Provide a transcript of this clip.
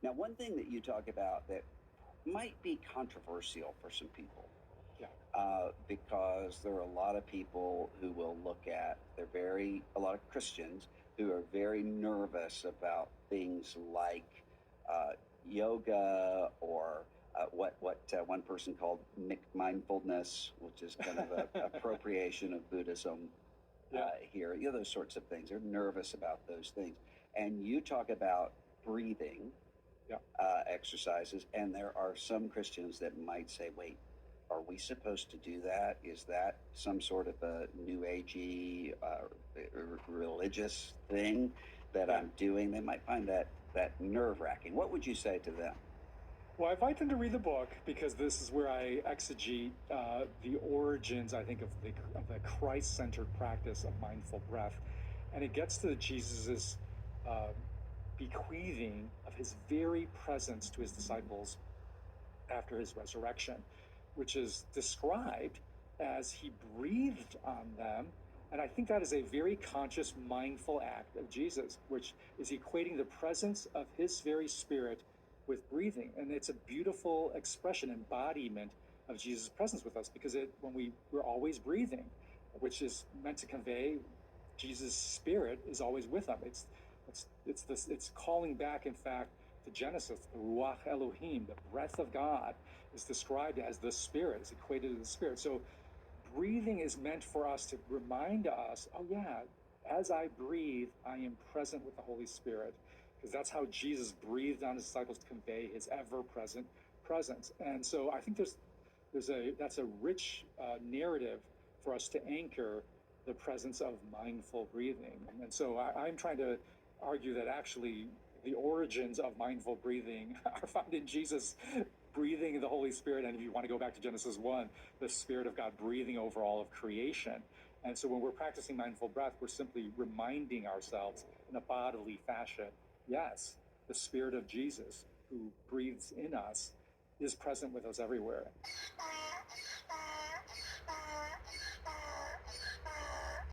Now, one thing that you talk about that might be controversial for some people, Yeah. because there are a lot of people who will look at, a lot of Christians who are very nervous about things like uh, yoga or what one person called mindfulness, which is kind of an appropriation of Buddhism here. Those sorts of things. They're nervous about those things. And you talk about breathing exercises, and there are some Christians that might say, wait, are we supposed to do that? Is that some sort of a new agey religious thing that I'm doing? They might find that nerve-wracking. What would you say to them? Well, I invite them to read the book because this is where I exegete the origins, I think, of the Christ-centered practice of mindful breath. And it gets to Jesus's bequeathing of his very presence to his disciples after his resurrection, which is described as he breathed on them. And I think that is a very conscious, mindful act of Jesus, which is equating the presence of his very spirit with breathing. And it's a beautiful expression, embodiment of Jesus' presence with us, because when we're always breathing, which is meant to convey Jesus' spirit is always with them. It's calling back, in fact, to Genesis, the Ruach Elohim, the breath of God, is described as the Spirit, is equated to the Spirit. So breathing is meant for us to remind us, oh yeah, as I breathe, I am present with the Holy Spirit, because that's how Jesus breathed on his disciples to convey his ever-present presence. And so I think that's a rich narrative for us to anchor the presence of mindful breathing. And so I'm trying to argue that actually the origins of mindful breathing are found in Jesus breathing the Holy Spirit. And if you want to go back to Genesis 1, the Spirit of God breathing over all of creation. And so when we're practicing mindful breath, we're simply reminding ourselves in a bodily fashion, yes, the Spirit of Jesus who breathes in us is present with us everywhere.